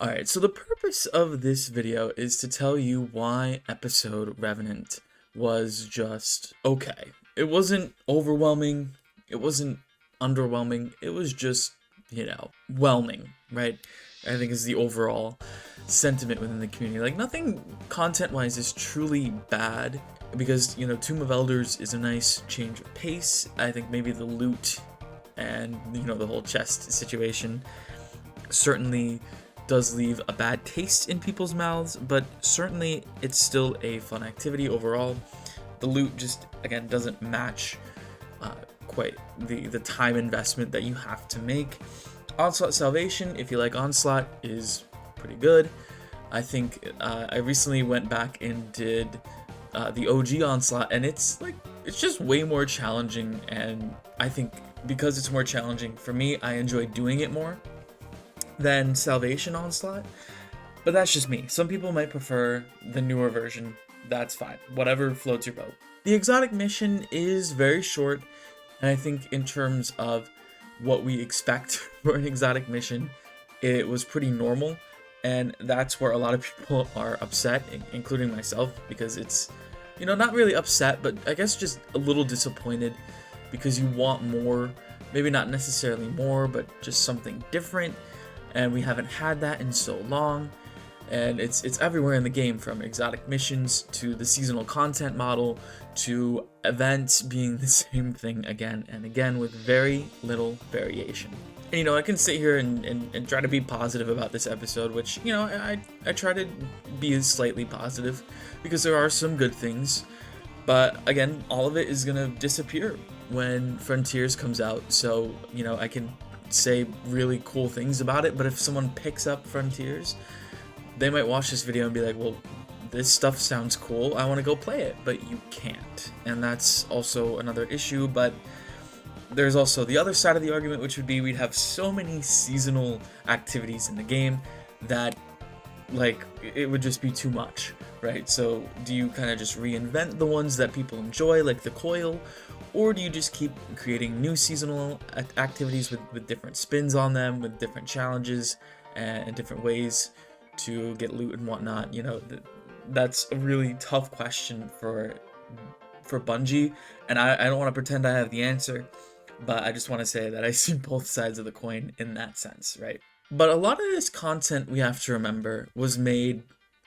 Alright, so the purpose of this video is to tell you why episode Revenant was just okay. It wasn't overwhelming, it wasn't underwhelming, it was just, whelming, right? I think is the overall sentiment within the community. Like, nothing content-wise is truly bad, because, Tomb of Elders is a nice change of pace. I think maybe the loot and, the whole chest situation certainly does leave a bad taste in people's mouths, but certainly it's still a fun activity overall. The loot just, again, doesn't match quite the time investment that you have to make. Onslaught Salvation, if you like Onslaught, is pretty good. I think I recently went back and did the OG Onslaught, and it's just way more challenging, and I think because it's more challenging, for me, I enjoy doing it more than Salvation Onslaught, but that's just me. Some people might prefer the newer version. That's fine. Whatever floats your boat. The exotic mission is very short, and I think in terms of what we expect for an exotic mission, it was pretty normal, and that's where a lot of people are upset, including myself, because it's, not really upset, but I guess just a little disappointed, because you want more, maybe not necessarily more, but just something different. And we haven't had that in so long, and it's everywhere in the game, from exotic missions to the seasonal content model to events being the same thing again and again with very little variation. And I can sit here and try to be positive about this episode, which I try to be slightly positive because there are some good things, but again, all of it is gonna disappear when Frontiers comes out. So I can say really cool things about it, but if someone picks up Frontiers, they might watch this video and be like, well, this stuff sounds cool, I want to go play it, but you can't. And that's also another issue. But there's also the other side of the argument, which would be we'd have so many seasonal activities in the game that it would just be too much, right? So do you kind of just reinvent the ones that people enjoy, like the coil, or do you just keep creating new seasonal activities with different spins on them, with different challenges and different ways to get loot and whatnot? That's a really tough question for Bungie, and I don't want to pretend I have the answer, but I just want to say that I see both sides of the coin in that sense, right? But a lot of this content, we have to remember, was made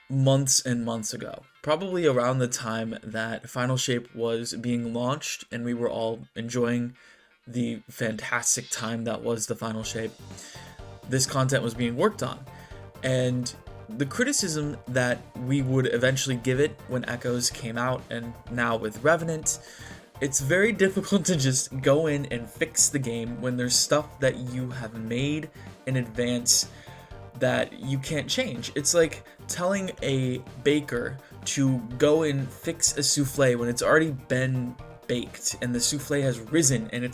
months and months ago, probably around the time that Final Shape was being launched and we were all enjoying the fantastic time that was the Final Shape. This content was being worked on, and the criticism that we would eventually give it when Echoes came out, and now with Revenant, it's very difficult to just go in and fix the game when there's stuff that you have made in advance that you can't change. It's like telling a baker to go and fix a souffle when it's already been baked and the souffle has risen, and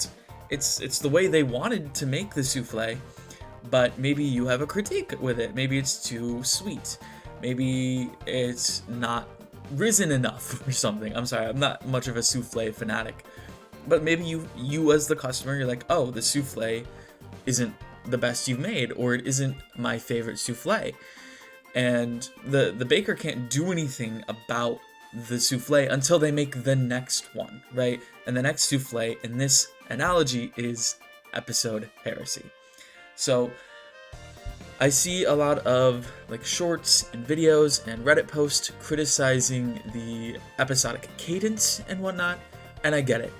it's the way they wanted to make the souffle, but maybe you have a critique with it. Maybe it's too sweet. Maybe it's not risen enough or something. I'm sorry, I'm not much of a souffle fanatic, but maybe you as the customer, you're like, oh, the souffle isn't the best you've made, or it isn't my favorite souffle, and the baker can't do anything about the souffle until they make the next one, right? And the next souffle in this analogy is episode Heresy. So I see a lot of shorts and videos and Reddit posts criticizing the episodic cadence and whatnot, and I get it.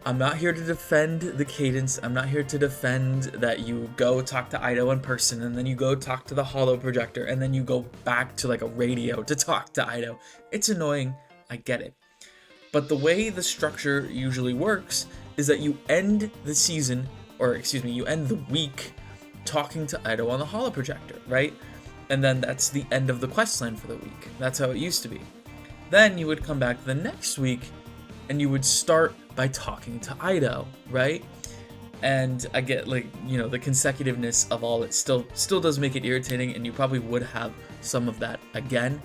I'm not here to defend the cadence. I'm not here to defend that you go talk to Ido in person and then you go talk to the holo projector and then you go back to a radio to talk to Ido. It's annoying. I get it. But the way the structure usually works is that you end the season, or excuse me, you end the week talking to Ido on the holo projector, right? And then that's the end of the questline for the week. That's how it used to be. Then you would come back the next week and you would start by talking to Ido, right? And I get the consecutiveness of all it still does make it irritating, and you probably would have some of that again.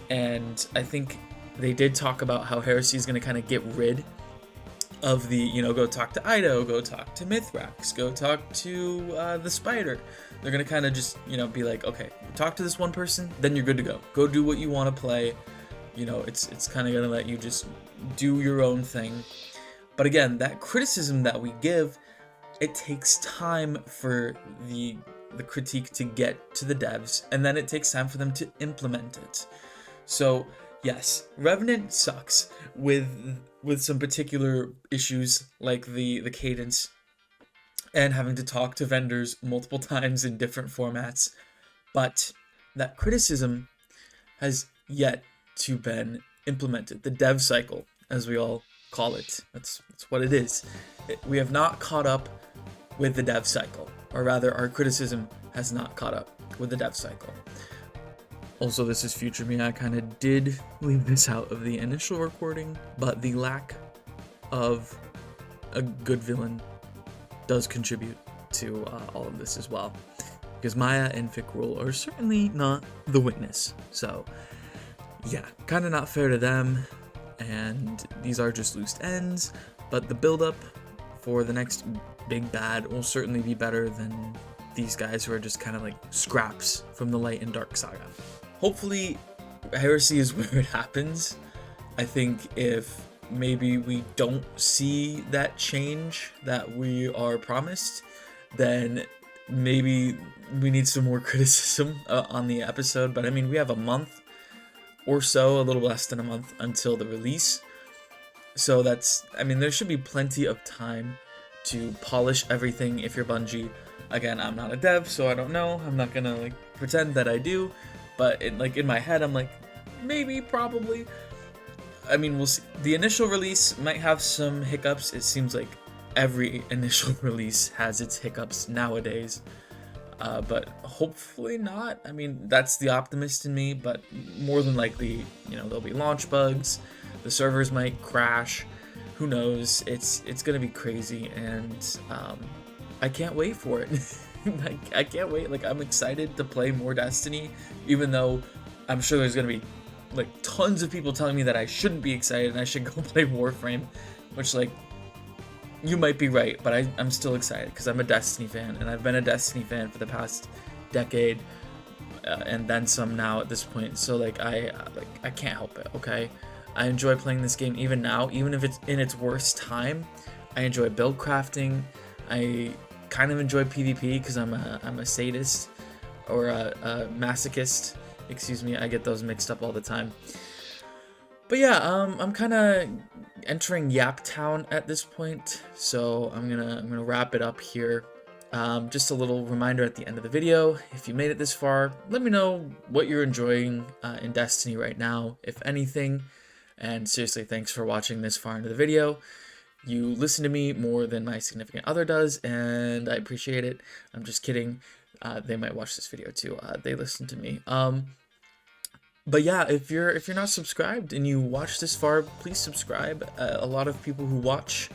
And I think they did talk about how Heresy is going to kind of get rid of the, go talk to Ido, go talk to Mithrax, go talk to the Spider, They're gonna kind of just, you know, be like, okay, talk to this one person, then you're good to go. Go do what you want to play. You know, it's kind of gonna let you just do your own thing. But again, that criticism that we give, it takes time for the critique to get to the devs, and then it takes time for them to implement it. So yes, Revenant sucks with some particular issues like the cadence and having to talk to vendors multiple times in different formats, but that criticism has yet to been implemented. The dev cycle, as we all call it, that's what it is. We have not caught up with the dev cycle, or rather our criticism has not caught up with the dev cycle. Also, this is future me. I kind of did leave this out of the initial recording, but the lack of a good villain does contribute to all of this as well, because Maya and Fikrul are certainly not the witness. So yeah, kind of not fair to them, and these are just loose ends, but the build-up for the next big bad will certainly be better than these guys who are just kind of like scraps from the Light and Dark saga. Hopefully, Heresy is where it happens. I think if maybe we don't see that change that we are promised, then maybe we need some more criticism on the episode. But I mean, we have a month or so, a little less than a month until the release. So that's, I mean, there should be plenty of time to polish everything if you're Bungie. Again, I'm not a dev, so I don't know. I'm not gonna like pretend that I do, but in my head, I'm like, maybe, probably. I mean, we'll see. The initial release might have some hiccups. It seems like every initial release has its hiccups nowadays. But hopefully not. I mean, that's the optimist in me, but more than likely, you know, there'll be launch bugs, the servers might crash, who knows. It's gonna be crazy, and I can't wait for it. I can't wait. Like, I'm excited to play more Destiny, even though I'm sure there's gonna be like tons of people telling me that I shouldn't be excited and I should go play Warframe, which, like, you might be right, but I'm still excited because I'm a Destiny fan, and I've been a Destiny fan for the past decade, and then some now at this point. So like I can't help it. Okay, I enjoy playing this game even now, even if it's in its worst time. I enjoy build crafting. I kind of enjoy PvP because I'm a sadist, or a masochist. Excuse me, I get those mixed up all the time. But yeah, I'm kind of entering Yap Town at this point, so I'm gonna wrap it up here. Just a little reminder at the end of the video: if you made it this far, let me know what you're enjoying in Destiny right now, if anything. And seriously, thanks for watching this far into the video. You listen to me more than my significant other does, and I appreciate it. I'm just kidding. They might watch this video too. They listen to me. But yeah, if you're not subscribed and you watch this far, please subscribe. A lot of people who watch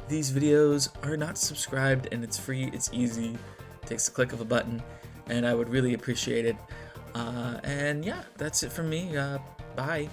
these videos are not subscribed, and it's free, it's easy, it takes a click of a button, and I would really appreciate it. And yeah, that's it from me. Bye.